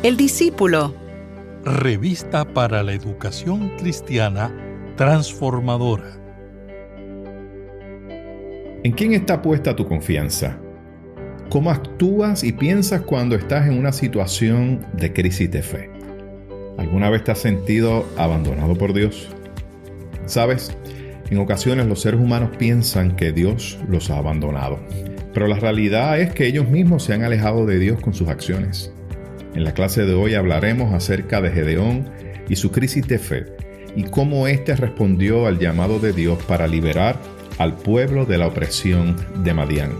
El discípulo. Revista para la educación cristiana transformadora. ¿En quién está puesta tu confianza? ¿Cómo actúas y piensas cuando estás en una situación de crisis de fe? ¿Alguna vez te has sentido abandonado por Dios? ¿Sabes? En ocasiones los seres humanos piensan que Dios los ha abandonado, pero la realidad es que ellos mismos se han alejado de Dios con sus acciones. En la clase de hoy hablaremos acerca de Gedeón y su crisis de fe y cómo éste respondió al llamado de Dios para liberar al pueblo de la opresión de Madián.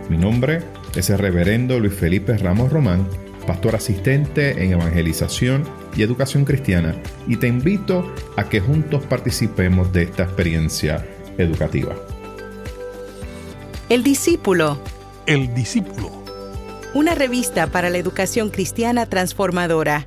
Mi nombre es el reverendo Luis Felipe Ramos Román, pastor asistente en evangelización y educación cristiana, y te invito a que juntos participemos de esta experiencia educativa. El discípulo. El discípulo. Una revista para la educación cristiana transformadora.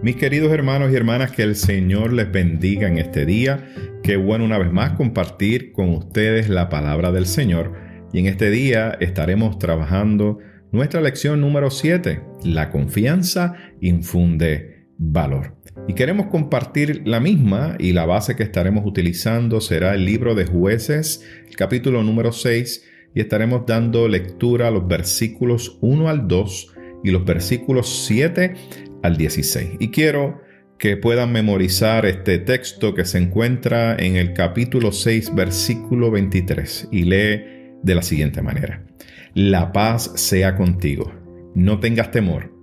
Mis queridos hermanos y hermanas, que el Señor les bendiga en este día. Qué bueno una vez más compartir con ustedes la palabra del Señor. Y en este día estaremos trabajando nuestra lección número 7, la confianza infunde valor. Y queremos compartir la misma, y la base que estaremos utilizando será el libro de Jueces, el capítulo número 6, y estaremos dando lectura a los versículos 1 al 2 y los versículos 7 al 16. Y quiero que puedan memorizar este texto que se encuentra en el capítulo 6, versículo 23, y lee de la siguiente manera: La paz sea contigo, no tengas temor,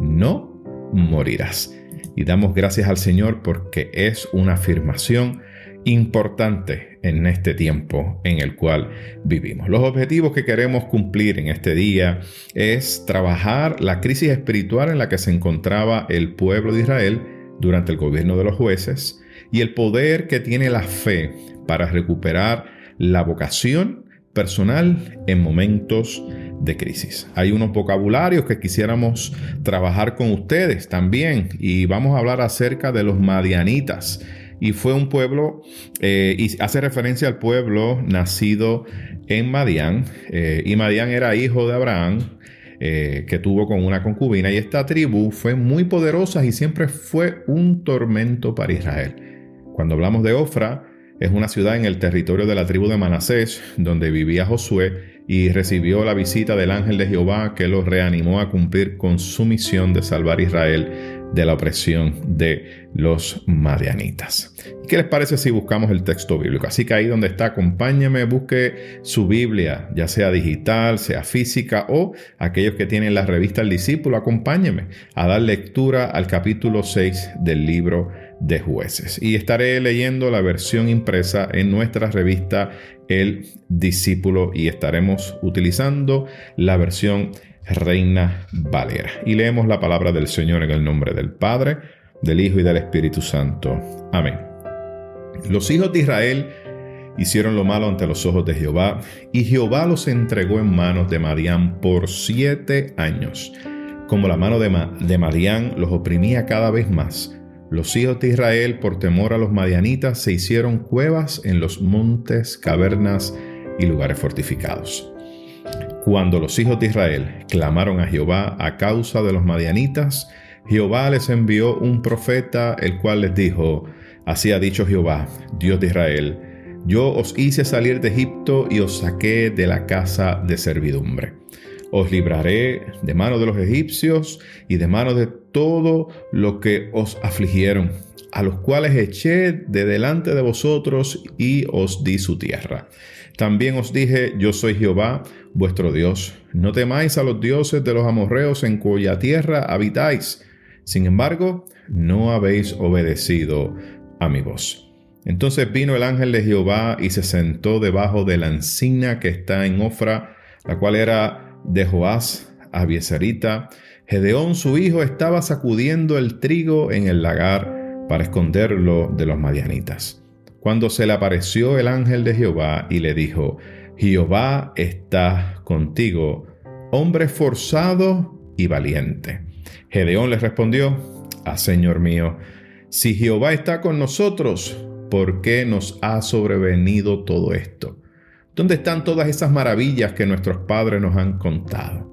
no morirás. Y damos gracias al Señor porque es una afirmación importante en este tiempo en el cual vivimos. Los objetivos que queremos cumplir en este día es trabajar la crisis espiritual en la que se encontraba el pueblo de Israel durante el gobierno de los jueces y el poder que tiene la fe para recuperar la vocación personal en momentos de crisis. Hay unos vocabularios que quisiéramos trabajar con ustedes también, y vamos a hablar acerca de los madianitas. Y fue un pueblo, y hace referencia al pueblo nacido en Madián, y Madián era hijo de Abraham, que tuvo con una concubina, y esta tribu fue muy poderosa y siempre fue un tormento para Israel. Cuando hablamos de Ofra, es una ciudad en el territorio de la tribu de Manasés, donde vivía Josué, y recibió la visita del ángel de Jehová, que lo reanimó a cumplir con su misión de salvar a Israel de la opresión de los madianitas. ¿Qué les parece si buscamos el texto bíblico? Así que ahí donde está, acompáñame, busque su Biblia, ya sea digital, sea física, o aquellos que tienen la revista El Discípulo, acompáñeme a dar lectura al capítulo 6 del libro de Jueces. Y estaré leyendo la versión impresa en nuestra revista El Discípulo, y estaremos utilizando la versión Reina Valera. Y leemos la palabra del Señor en el nombre del Padre, del Hijo y del Espíritu Santo. Amén. Los hijos de Israel hicieron lo malo ante los ojos de Jehová, y Jehová los entregó en manos de Madián por 7 años. Como la mano de Madián los oprimía cada vez más, los hijos de Israel, por temor a los madianitas, se hicieron cuevas en los montes, cavernas y lugares fortificados. Cuando los hijos de Israel clamaron a Jehová a causa de los madianitas, Jehová les envió un profeta, el cual les dijo: Así ha dicho Jehová, Dios de Israel: Yo os hice salir de Egipto y os saqué de la casa de servidumbre. Os libraré de mano de los egipcios y de mano de todo lo que os afligieron, a los cuales eché de delante de vosotros y os di su tierra. También os dije: Yo soy Jehová, vuestro Dios. No temáis a los dioses de los amorreos en cuya tierra habitáis. Sin embargo, no habéis obedecido a mi voz. Entonces vino el ángel de Jehová y se sentó debajo de la encina que está en Ofra, la cual era de Joás Abiezerita. Gedeón, su hijo, estaba sacudiendo el trigo en el lagar para esconderlo de los madianitas. Cuando se le apareció el ángel de Jehová y le dijo: Jehová está contigo, hombre esforzado y valiente. Gedeón le respondió: Señor mío, si Jehová está con nosotros, ¿por qué nos ha sobrevenido todo esto? ¿Dónde están todas esas maravillas que nuestros padres nos han contado?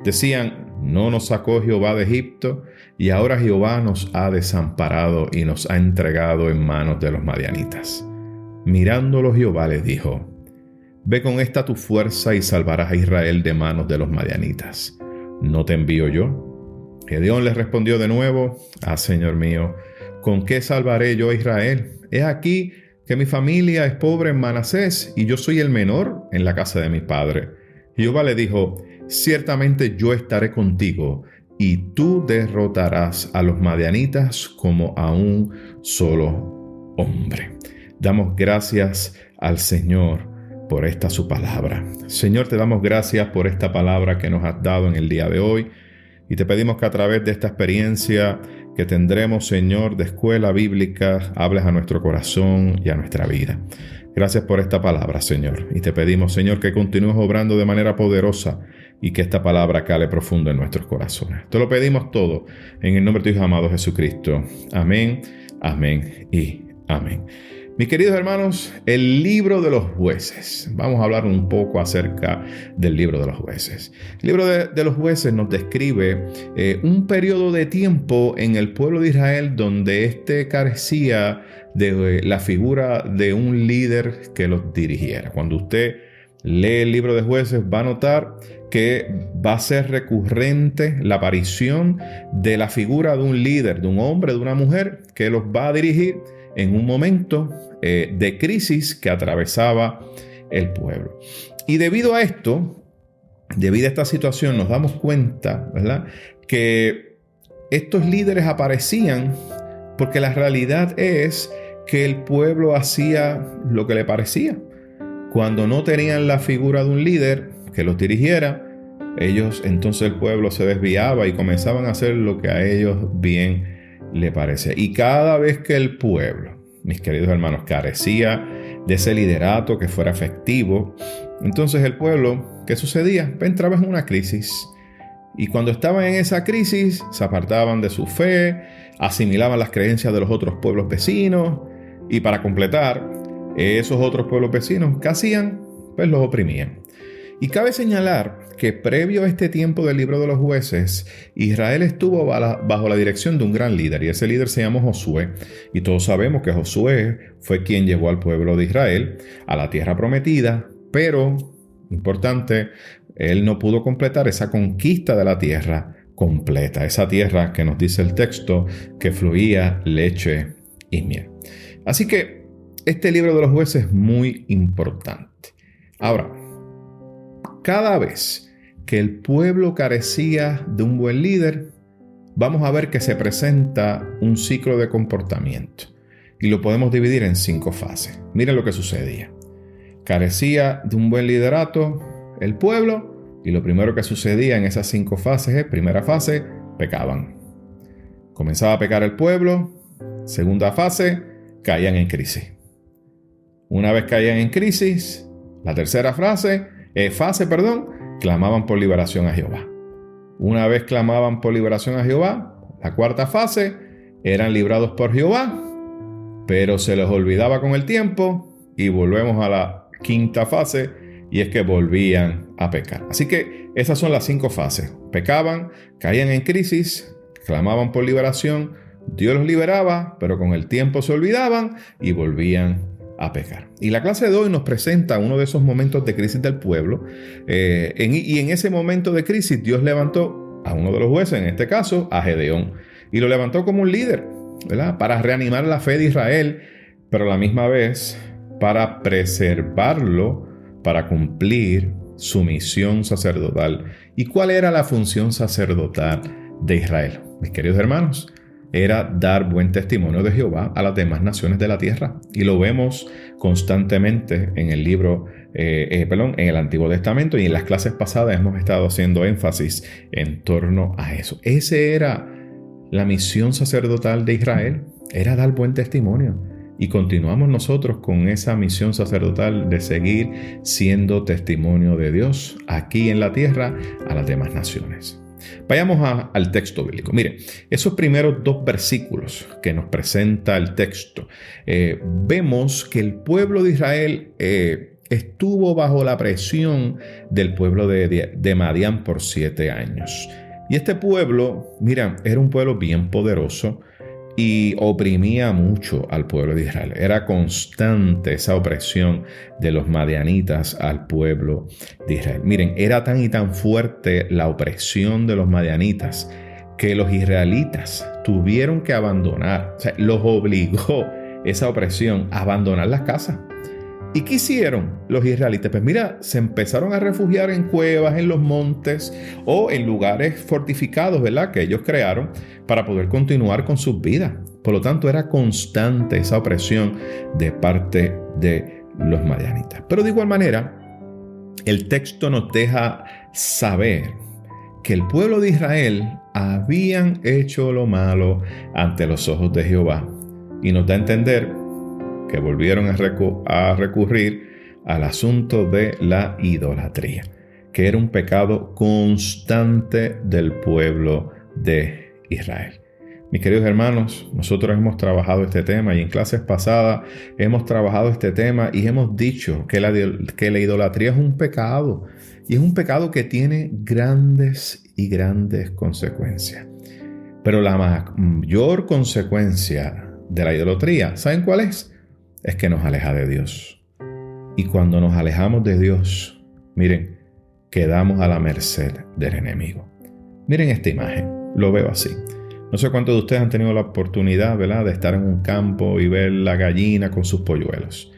Decían: no nos sacó Jehová de Egipto, y ahora Jehová nos ha desamparado y nos ha entregado en manos de los madianitas. Mirándolo Jehová les dijo: Ve con esta tu fuerza y salvarás a Israel de manos de los madianitas. ¿No te envío yo? Gedeón les respondió de nuevo: Señor mío, ¿con qué salvaré yo a Israel? He aquí que mi familia es pobre en Manasés y yo soy el menor en la casa de mi padre. Jehová le dijo: Ciertamente yo estaré contigo y tú derrotarás a los madianitas como a un solo hombre. Damos gracias al Señor por esta su palabra. Señor, te damos gracias por esta palabra que nos has dado en el día de hoy y te pedimos que a través de esta experiencia que tendremos, Señor, de escuela bíblica, hables a nuestro corazón y a nuestra vida. Gracias por esta palabra, Señor, y te pedimos, Señor, que continúes obrando de manera poderosa y que esta palabra cale profundo en nuestros corazones. Te lo pedimos todo en el nombre de tu Hijo amado Jesucristo. Amén, amén y amén. Mis queridos hermanos, el libro de los jueces. Vamos a hablar un poco acerca del libro de los jueces. El libro de los jueces nos describe un periodo de tiempo en el pueblo de Israel donde carecía de la figura de un líder que los dirigiera. Cuando usted lee el libro de jueces, va a notar que va a ser recurrente la aparición de la figura de un líder, de un hombre, de una mujer, que los va a dirigir en un momento de crisis que atravesaba el pueblo. Y debido a esto, debido a esta situación, nos damos cuenta, ¿verdad?, que estos líderes aparecían porque la realidad es que el pueblo hacía lo que le parecía. Cuando no tenían la figura de un líder que los dirigiera, entonces el pueblo se desviaba y comenzaban a hacer lo que a ellos bien le parecía. Y cada vez que el pueblo, mis queridos hermanos, carecía de ese liderato que fuera efectivo, entonces el pueblo, ¿qué sucedía? Entraba en una crisis. Y cuando estaban en esa crisis, se apartaban de su fe, asimilaban las creencias de los otros pueblos vecinos, y para completar, esos otros pueblos vecinos, ¿qué hacían? Pues los oprimían. Y cabe señalar que previo a este tiempo del libro de los jueces, Israel estuvo bajo la dirección de un gran líder, y ese líder se llamó Josué. Y todos sabemos que Josué fue quien llevó al pueblo de Israel a la tierra prometida, pero, importante, él no pudo completar esa conquista de la tierra completa, esa tierra que nos dice el texto que fluía leche y miel. Así que este libro de los jueces es muy importante. Ahora, cada vez que el pueblo carecía de un buen líder, vamos a ver que se presenta un ciclo de comportamiento y lo podemos dividir en 5 fases. Miren lo que sucedía. Carecía de un buen liderato el pueblo y lo primero que sucedía en esas 5 fases es: primera fase, pecaban. Comenzaba a pecar el pueblo. Segunda fase, caían en crisis. Una vez caían en crisis, la tercera fase, clamaban por liberación a Jehová. Una vez clamaban por liberación a Jehová, la cuarta fase, eran librados por Jehová, pero se les olvidaba con el tiempo y volvemos a la quinta fase, y es que volvían a pecar. Así que esas son las 5 fases. Pecaban, caían en crisis, clamaban por liberación, Dios los liberaba, pero con el tiempo se olvidaban y volvían a pecar. Y la clase de hoy nos presenta uno de esos momentos de crisis del pueblo. Y en ese momento de crisis, Dios levantó a uno de los jueces, en este caso a Gedeón, y lo levantó como un líder, ¿verdad?, para reanimar la fe de Israel, pero a la misma vez para preservarlo, para cumplir su misión sacerdotal. ¿Y cuál era la función sacerdotal de Israel? Mis queridos hermanos, era dar buen testimonio de Jehová a las demás naciones de la tierra. Y lo vemos constantemente en el libro, en el Antiguo Testamento, y en las clases pasadas hemos estado haciendo énfasis en torno a eso. Esa era la misión sacerdotal de Israel, era dar buen testimonio. Y continuamos nosotros con esa misión sacerdotal de seguir siendo testimonio de Dios aquí en la tierra a las demás naciones. Vayamos al texto bíblico. Miren, esos primeros 2 versículos que nos presenta el texto, vemos que el pueblo de Israel estuvo bajo la presión del pueblo de Madián por 7 años. Y este pueblo, mira, era un pueblo bien poderoso y oprimía mucho al pueblo de Israel. Era constante esa opresión de los madianitas al pueblo de Israel. Miren, era tan y tan fuerte la opresión de los madianitas que los israelitas tuvieron que abandonar, o sea, los obligó esa opresión a abandonar las casas. ¿Y qué hicieron los israelitas? Pues mira, se empezaron a refugiar en cuevas, en los montes o en lugares fortificados, ¿verdad? Que ellos crearon para poder continuar con sus vidas. Por lo tanto, era constante esa opresión de parte de los madianitas. Pero de igual manera, el texto nos deja saber que el pueblo de Israel habían hecho lo malo ante los ojos de Jehová. Y nos da a entender que volvieron a recurrir al asunto de la idolatría, que era un pecado constante del pueblo de Israel. Mis queridos hermanos, nosotros hemos trabajado este tema y en clases pasadas hemos trabajado este tema y hemos dicho que la idolatría es un pecado y es un pecado que tiene grandes y grandes consecuencias. Pero la mayor consecuencia de la idolatría, ¿saben cuál es? Es que nos aleja de Dios. Y cuando nos alejamos de Dios, miren, quedamos a la merced del enemigo. Miren esta imagen, lo veo así. No sé cuántos de ustedes han tenido la oportunidad, ¿verdad?, de estar en un campo y ver la gallina con sus polluelos.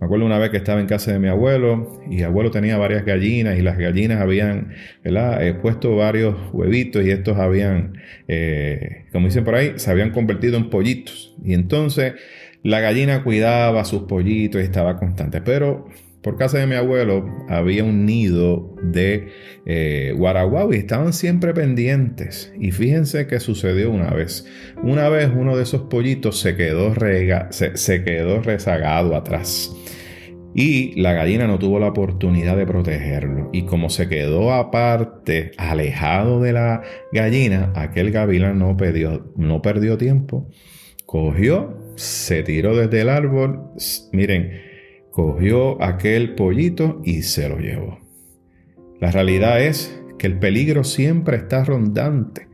Me acuerdo una vez que estaba en casa de mi abuelo y el abuelo tenía varias gallinas y las gallinas habían, ¿verdad?, puesto varios huevitos y estos habían, como dicen por ahí, se habían convertido en pollitos. Y entonces la gallina cuidaba a sus pollitos y estaba constante. Pero por casa de mi abuelo había un nido de guaraguao y estaban siempre pendientes. Y fíjense qué sucedió una vez. Una vez uno de esos pollitos se quedó rezagado atrás. Y la gallina no tuvo la oportunidad de protegerlo. Y como se quedó aparte, alejado de la gallina, aquel gavilán no perdió tiempo. Cogió, se tiró desde el árbol, miren, cogió aquel pollito y se lo llevó. La realidad es que el peligro siempre está rondante.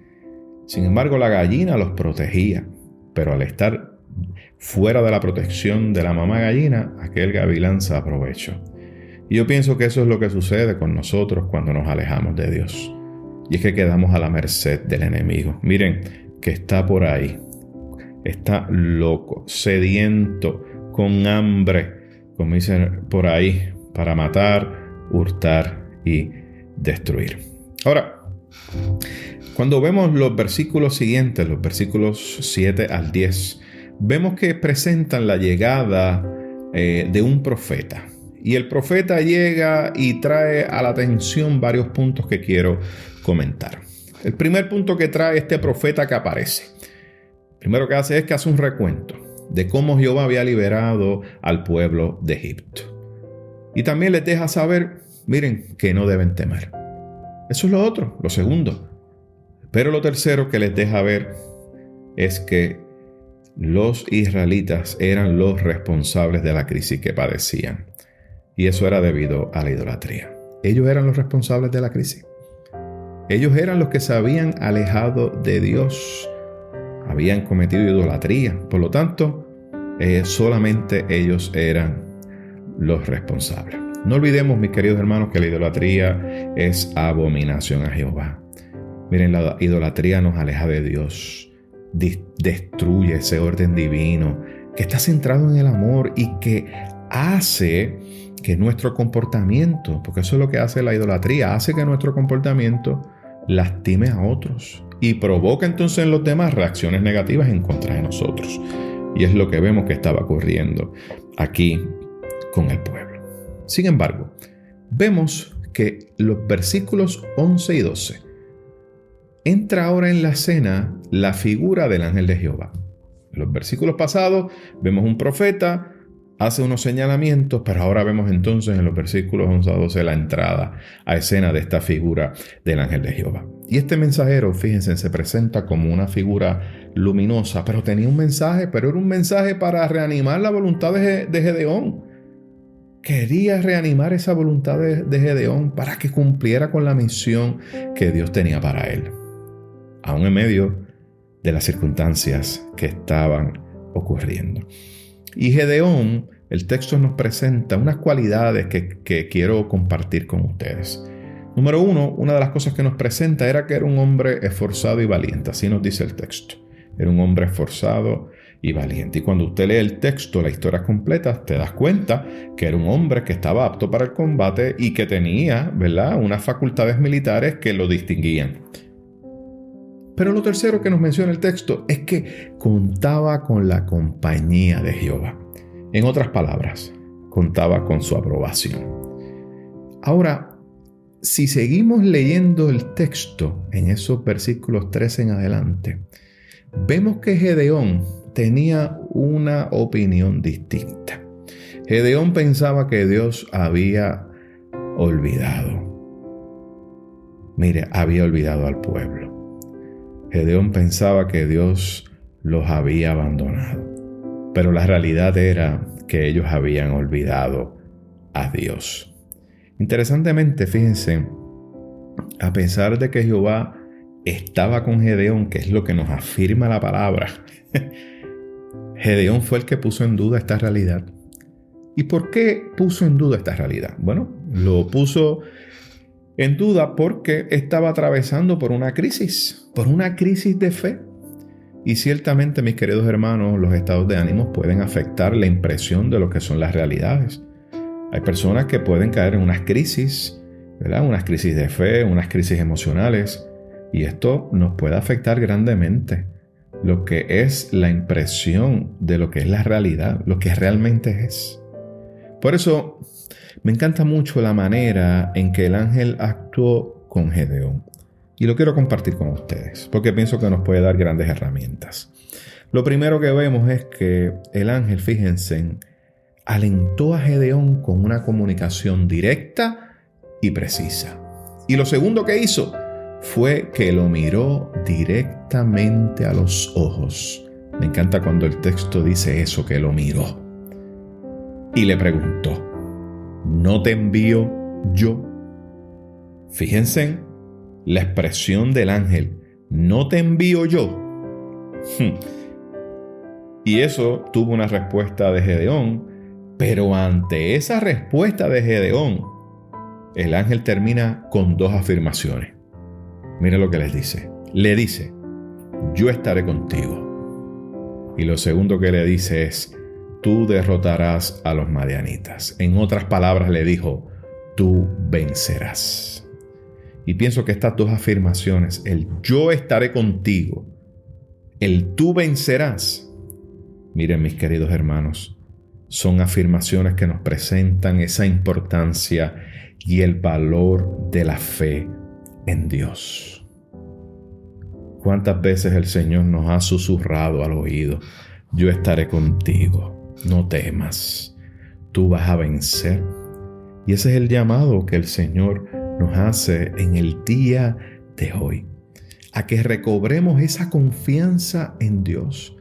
Sin embargo, la gallina los protegía, pero al estar fuera de la protección de la mamá gallina, aquel gavilán se aprovechó. Y yo pienso que eso es lo que sucede con nosotros cuando nos alejamos de Dios. Y es que quedamos a la merced del enemigo. Miren, que está por ahí. Está loco, sediento, con hambre, como dicen por ahí, para matar, hurtar y destruir. Ahora, cuando vemos los versículos siguientes, los versículos 7 al 10, vemos que presentan la llegada de un profeta. Y el profeta llega y trae a la atención varios puntos que quiero comentar. El primer punto que trae este profeta que aparece, primero que hace es que hace un recuento de cómo Jehová había liberado al pueblo de Egipto. Y también les deja saber, miren, que no deben temer. Eso es lo otro, lo segundo. Pero lo tercero que les deja ver es que los israelitas eran los responsables de la crisis que padecían. Y eso era debido a la idolatría. Ellos eran los responsables de la crisis. Ellos eran los que se habían alejado de Dios. Habían cometido idolatría. Por lo tanto, solamente ellos eran los responsables. No olvidemos, mis queridos hermanos, que la idolatría es abominación a Jehová. Miren, la idolatría nos aleja de Dios. Destruye ese orden divino que está centrado en el amor y que hace que nuestro comportamiento, porque eso es lo que hace la idolatría, hace que nuestro comportamiento lastime a otros y provoca entonces en los demás reacciones negativas en contra de nosotros. Y es lo que vemos que estaba ocurriendo aquí con el pueblo. Sin embargo, vemos que los versículos 11 y 12 entra ahora en la escena la figura del ángel de Jehová. En los versículos pasados vemos un profeta, hace unos señalamientos, pero ahora vemos entonces en los versículos 11 a 12 la entrada a escena de esta figura del ángel de Jehová. Y este mensajero, fíjense, se presenta como una figura luminosa, pero tenía un mensaje, pero era un mensaje para reanimar la voluntad de Gedeón. Quería reanimar esa voluntad de Gedeón para que cumpliera con la misión que Dios tenía para él. aún en medio de las circunstancias que estaban ocurriendo. Y Gedeón, el texto nos presenta unas cualidades que quiero compartir con ustedes. Número uno, una de las cosas que nos presenta era que era un hombre esforzado y valiente. Así nos dice el texto. Era un hombre esforzado y valiente. Y cuando usted lee el texto, la historia completa, te das cuenta que era un hombre que estaba apto para el combate y que tenía, ¿verdad?, unas facultades militares que lo distinguían. Pero lo tercero que nos menciona el texto es que contaba con la compañía de Jehová. En otras palabras, contaba con su aprobación. Ahora, si seguimos leyendo el texto en esos versículos 13 en adelante, vemos que Gedeón tenía una opinión distinta. Gedeón pensaba que Dios había olvidado. Mire, había olvidado al pueblo. Gedeón pensaba que Dios los había abandonado. Pero la realidad era que ellos habían olvidado a Dios. Interesantemente, fíjense, a pesar de que Jehová estaba con Gedeón, que es lo que nos afirma la palabra, Gedeón fue el que puso en duda esta realidad. ¿Y por qué puso en duda esta realidad? Bueno, lo puso en duda porque estaba atravesando por una crisis de fe. Y ciertamente, mis queridos hermanos, los estados de ánimo pueden afectar la impresión de lo que son las realidades. Hay personas que pueden caer en unas crisis, ¿verdad? Unas crisis de fe, unas crisis emocionales. Y esto nos puede afectar grandemente lo que es la impresión de lo que es la realidad, lo que realmente es. Por eso me encanta mucho la manera en que el ángel actuó con Gedeón. Y lo quiero compartir con ustedes, porque pienso que nos puede dar grandes herramientas. Lo primero que vemos es que el ángel, fíjense, alentó a Gedeón con una comunicación directa y precisa. Y lo segundo que hizo fue que lo miró directamente a los ojos. Me encanta cuando el texto dice eso, que lo miró. Y le preguntó, ¿no te envío yo? Fíjense la expresión del ángel, ¿no te envío yo? Y eso tuvo una respuesta de Gedeón, pero ante esa respuesta de Gedeón, el ángel termina con dos afirmaciones. Mira lo que les dice. Le dice, yo estaré contigo. Y lo segundo que le dice es, tú derrotarás a los madianitas. En otras palabras le dijo, tú vencerás. Y pienso que estas dos afirmaciones, el yo estaré contigo, el tú vencerás, miren mis queridos hermanos, son afirmaciones que nos presentan esa importancia y el valor de la fe en Dios. ¿Cuántas veces el Señor nos ha susurrado al oído? Yo estaré contigo, no temas, tú vas a vencer. Y ese es el llamado que el Señor nos hace en el día de hoy, a que recobremos esa confianza en Dios,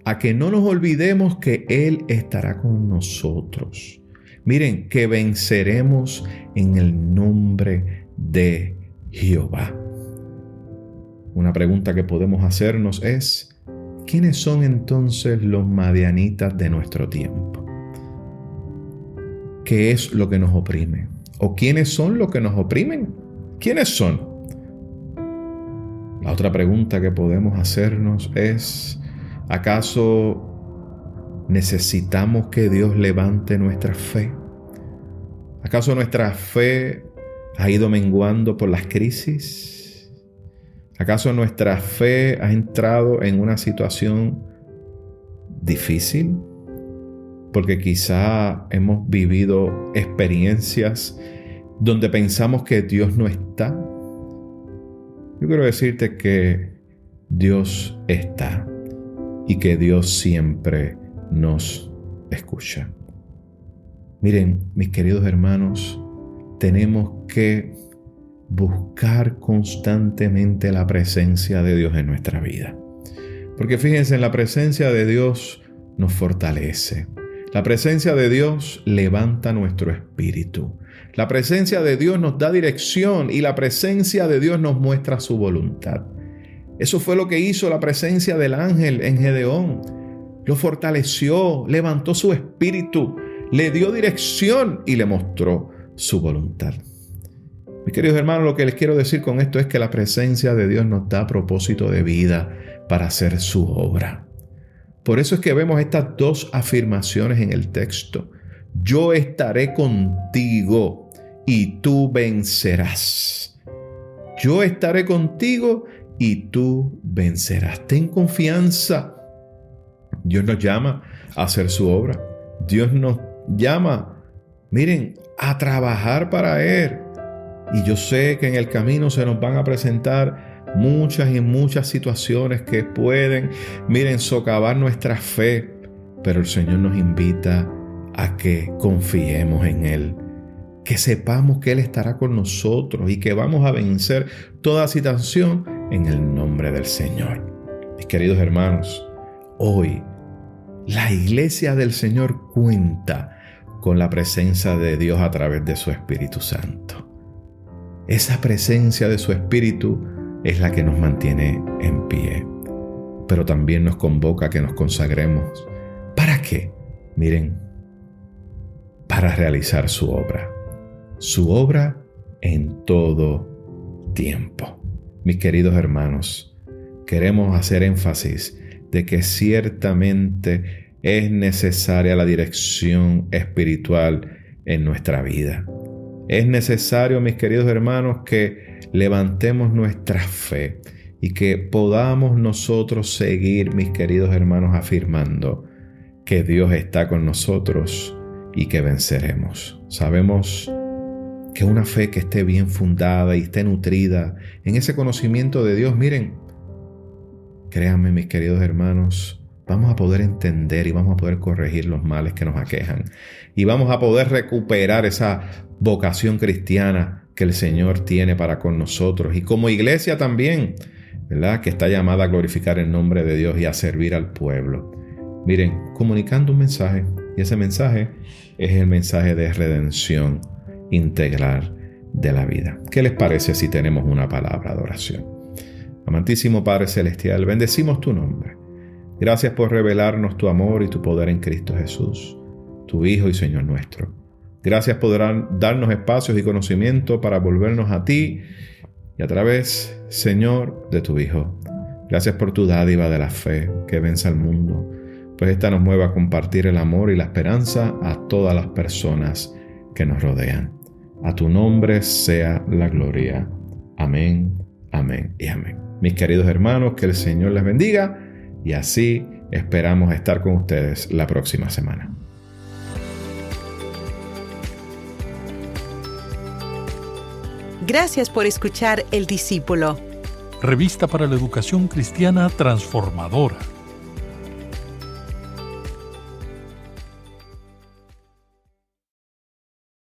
a que no nos olvidemos que Él estará con nosotros. Miren, que venceremos en el nombre de Jehová. Una pregunta que podemos hacernos es, ¿quiénes son entonces los madianitas de nuestro tiempo? ¿Qué es lo que nos oprime? ¿O quiénes son los que nos oprimen? ¿Quiénes son? La otra pregunta que podemos hacernos es, ¿acaso necesitamos que Dios levante nuestra fe? ¿Acaso nuestra fe ha ido menguando por las crisis? ¿Acaso nuestra fe ha entrado en una situación difícil? Porque quizá hemos vivido experiencias donde pensamos que Dios no está. Yo quiero decirte que Dios está y que Dios siempre nos escucha. Miren, mis queridos hermanos, tenemos que buscar constantemente la presencia de Dios en nuestra vida. Porque fíjense, en la presencia de Dios nos fortalece. La presencia de Dios levanta nuestro espíritu. La presencia de Dios nos da dirección y la presencia de Dios nos muestra su voluntad. Eso fue lo que hizo la presencia del ángel en Gedeón. Lo fortaleció, levantó su espíritu, le dio dirección y le mostró su voluntad. Mis queridos hermanos, lo que les quiero decir con esto es que la presencia de Dios nos da propósito de vida para hacer su obra. Por eso es que vemos estas dos afirmaciones en el texto. Yo estaré contigo y tú vencerás. Yo estaré contigo y tú vencerás. Ten confianza. Dios nos llama a hacer su obra. Dios nos llama, miren, a trabajar para Él. Y yo sé que en el camino se nos van a presentar muchas y muchas situaciones que pueden, miren, socavar nuestra fe. Pero el Señor nos invita a que confiemos en Él, que sepamos que Él estará con nosotros y que vamos a vencer toda situación en el nombre del Señor. Mis queridos hermanos, hoy la iglesia del Señor cuenta con la presencia de Dios a través de su Espíritu Santo. Esa presencia de su Espíritu es la que nos mantiene en pie, pero también nos convoca a que nos consagremos. ¿Para qué? Miren, para realizar su obra en todo tiempo. Mis queridos hermanos, queremos hacer énfasis de que ciertamente es necesaria la dirección espiritual en nuestra vida. Es necesario, mis queridos hermanos, que levantemos nuestra fe y que podamos nosotros seguir, mis queridos hermanos, afirmando que Dios está con nosotros y que venceremos. Sabemos que una fe que esté bien fundada y esté nutrida en ese conocimiento de Dios, miren, créanme, mis queridos hermanos, vamos a poder entender y vamos a poder corregir los males que nos aquejan. Y vamos a poder recuperar esa vocación cristiana que el Señor tiene para con nosotros. Y como iglesia también, ¿verdad?, que está llamada a glorificar el nombre de Dios y a servir al pueblo. Miren, comunicando un mensaje. Y ese mensaje es el mensaje de redención integral de la vida. ¿Qué les parece si tenemos una palabra de oración? Amantísimo Padre Celestial, bendecimos tu nombre. Gracias por revelarnos tu amor y tu poder en Cristo Jesús, tu Hijo y Señor nuestro. Gracias por darnos espacios y conocimiento para volvernos a ti y a través, Señor, de tu Hijo. Gracias por tu dádiva de la fe que vence al mundo, pues esta nos mueve a compartir el amor y la esperanza a todas las personas que nos rodean. A tu nombre sea la gloria. Amén, amén y amén. Mis queridos hermanos, que el Señor les bendiga y así esperamos estar con ustedes la próxima semana. Gracias por escuchar El Discípulo. Revista para la Educación Cristiana Transformadora.